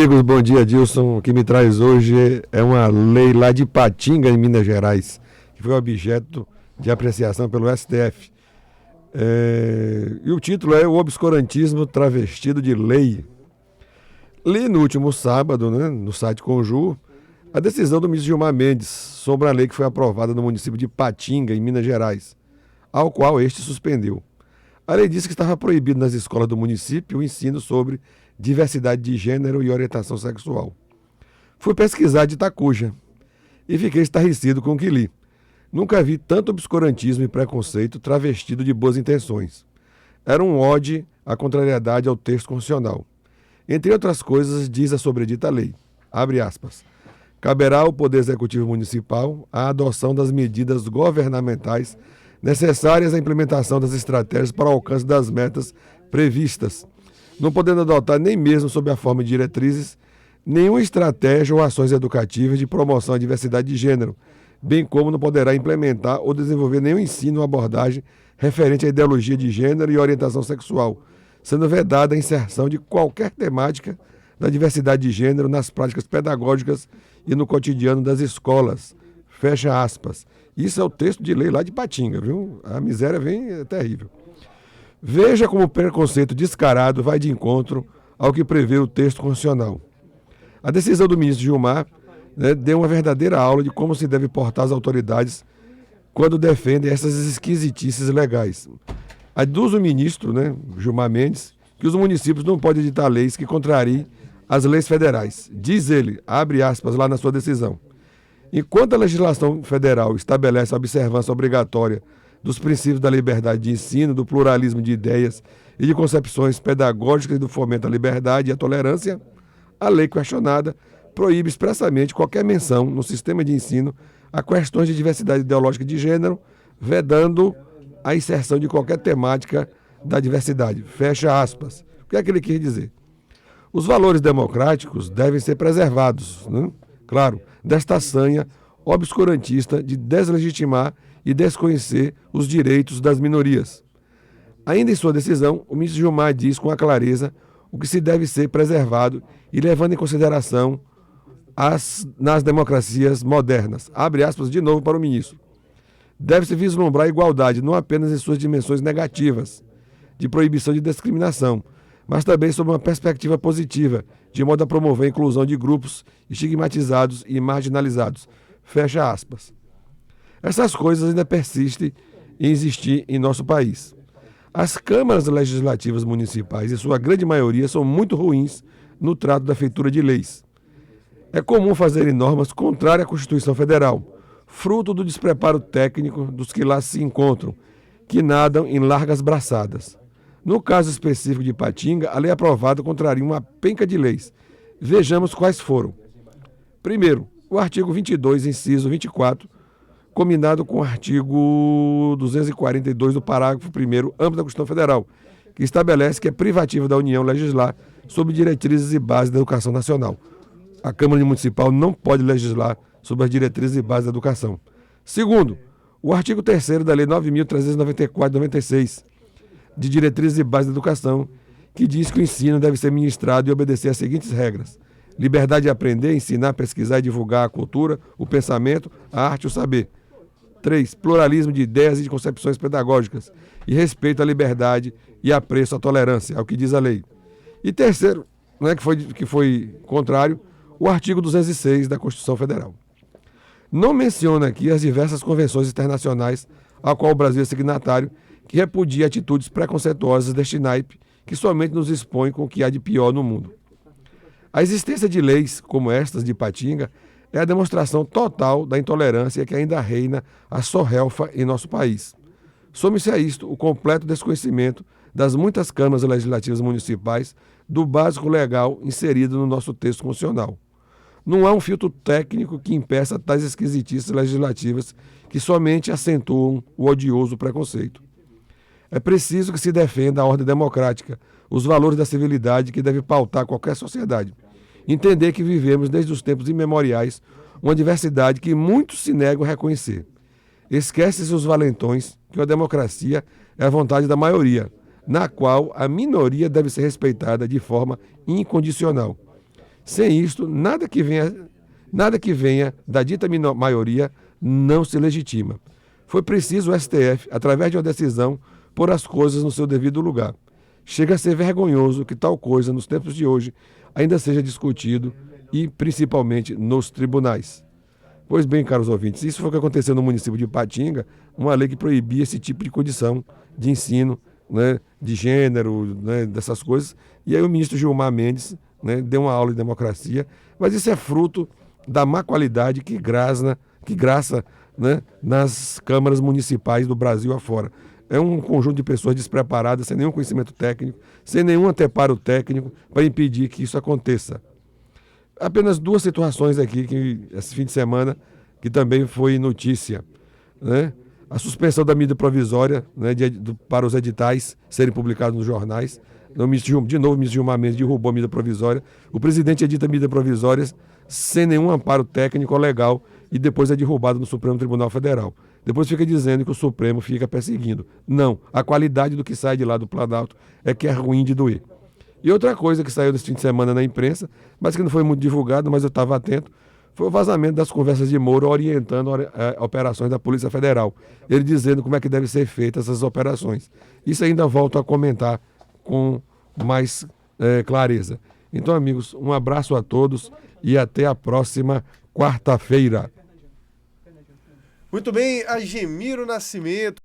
amigos, bom dia, Dilson. O que me traz hoje é uma lei lá de Ipatinga, em Minas Gerais, que foi objeto de apreciação pelo STF. E o título é O Obscurantismo Travestido de Lei. Li no último sábado, no site Conjur, a decisão do ministro Gilmar Mendes sobre a lei que foi aprovada no município de Ipatinga, em Minas Gerais, ao qual este suspendeu. A lei disse que estava proibido nas escolas do município o ensino sobre diversidade de gênero e orientação sexual. Fui pesquisar de Itacuja e fiquei estarrecido com o que li. Nunca vi tanto obscurantismo e preconceito travestido de boas intenções. Era um ode à contrariedade ao texto constitucional. Entre outras coisas, diz a sobredita lei, abre aspas, caberá ao Poder Executivo Municipal a adoção das medidas governamentais necessárias à implementação das estratégias para o alcance das metas previstas, não podendo adotar nem mesmo sob a forma de diretrizes nenhuma estratégia ou ações educativas de promoção à diversidade de gênero, bem como não poderá implementar ou desenvolver nenhum ensino ou abordagem referente à ideologia de gênero e orientação sexual, sendo vedada a inserção de qualquer temática da diversidade de gênero nas práticas pedagógicas e no cotidiano das escolas. Fecha aspas. Isso é o texto de lei lá de Ipatinga, viu? A miséria é terrível. Veja como o preconceito descarado vai de encontro ao que prevê o texto constitucional. A decisão do ministro Gilmar deu uma verdadeira aula de como se deve portar as autoridades quando defendem essas esquisitices legais. Aduz o ministro, Gilmar Mendes, que os municípios não podem editar leis que contrariem as leis federais. Diz ele, abre aspas lá na sua decisão, enquanto a legislação federal estabelece a observância obrigatória dos princípios da liberdade de ensino, do pluralismo de ideias e de concepções pedagógicas e do fomento à liberdade e à tolerância, a lei questionada proíbe expressamente qualquer menção no sistema de ensino a questões de diversidade ideológica de gênero, vedando a inserção de qualquer temática da diversidade. Fecha aspas. O que é que ele quer dizer? Os valores democráticos devem ser preservados, claro, desta sanha obscurantista de deslegitimar e desconhecer os direitos das minorias. Ainda em sua decisão, o ministro Gilmar diz com a clareza o que se deve ser preservado e levando em consideração nas democracias modernas. Abre aspas de novo para o ministro. Deve-se vislumbrar a igualdade não apenas em suas dimensões negativas, de proibição de discriminação, mas também sob uma perspectiva positiva, de modo a promover a inclusão de grupos estigmatizados e marginalizados. Fecha aspas. Essas coisas ainda persistem em existir em nosso país. As câmaras legislativas municipais, em sua grande maioria, são muito ruins no trato da feitura de leis. É comum fazerem normas contrárias à Constituição Federal, fruto do despreparo técnico dos que lá se encontram, que nadam em largas braçadas. No caso específico de Ipatinga, a lei aprovada contraria uma penca de leis. Vejamos quais foram. Primeiro, o artigo 22, inciso 24, combinado com o artigo 242 do parágrafo 1º, âmbito da Constituição Federal, que estabelece que é privativo da União legislar sobre diretrizes e bases da educação nacional. A Câmara Municipal não pode legislar sobre as diretrizes e bases da educação. Segundo, o artigo 3º da Lei 9.394 de 96, de diretrizes e bases da educação, que diz que o ensino deve ser ministrado e obedecer às seguintes regras: liberdade de aprender, ensinar, pesquisar e divulgar a cultura, o pensamento, a arte e o saber. 3. Pluralismo de ideias e de concepções pedagógicas e respeito à liberdade e apreço à tolerância, é o que diz a lei. E terceiro, que foi contrário, o artigo 206 da Constituição Federal. Não menciona aqui as diversas convenções internacionais a qual o Brasil é signatário, que repudia atitudes preconceituosas deste naipe, que somente nos expõe com o que há de pior no mundo. A existência de leis como estas de Ipatinga é a demonstração total da intolerância que ainda reina a sorrelfa em nosso país. Some-se a isto o completo desconhecimento das muitas câmaras legislativas municipais do básico legal inserido no nosso texto constitucional. Não há um filtro técnico que impeça tais esquisitices legislativas que somente acentuam o odioso preconceito. É preciso que se defenda a ordem democrática, os valores da civilidade que deve pautar qualquer sociedade. Entender que vivemos desde os tempos imemoriais uma diversidade que muitos se negam a reconhecer. Esquece-se os valentões que a democracia é a vontade da maioria, na qual a minoria deve ser respeitada de forma incondicional. Sem isto, nada que venha da dita maioria não se legitima. Foi preciso o STF, através de uma decisão, pôr as coisas no seu devido lugar. Chega a ser vergonhoso que tal coisa, nos tempos de hoje, ainda seja discutido e principalmente nos tribunais. Pois bem, caros ouvintes, isso foi o que aconteceu no município de Ipatinga, uma lei que proibia esse tipo de condição de ensino, né, de gênero, né, dessas coisas. E aí o ministro Gilmar Mendes, né, deu uma aula de democracia, mas isso é fruto da má qualidade que graça, né, nas câmaras municipais do Brasil afora. É um conjunto de pessoas despreparadas, sem nenhum conhecimento técnico, sem nenhum anteparo técnico para impedir que isso aconteça. Apenas duas situações aqui, que esse fim de semana, que também foi notícia, né? A suspensão da medida provisória, né, para os editais serem publicados nos jornais. De novo, o ministro Gilmar Mendes derrubou a medida provisória. O presidente edita medidas provisórias sem nenhum amparo técnico ou legal e depois é derrubado no Supremo Tribunal Federal. Depois fica dizendo que o Supremo fica perseguindo. Não, a qualidade do que sai de lá do Planalto é que é ruim de doer. E outra coisa que saiu nesse fim de semana na imprensa, mas que não foi muito divulgado, mas eu estava atento, foi o vazamento das conversas de Moro orientando operações da Polícia Federal. Ele dizendo como é que devem ser feitas essas operações. Isso ainda volto a comentar com mais clareza. Então, amigos, um abraço a todos e até a próxima quarta-feira. Muito bem, Agemiro Nascimento.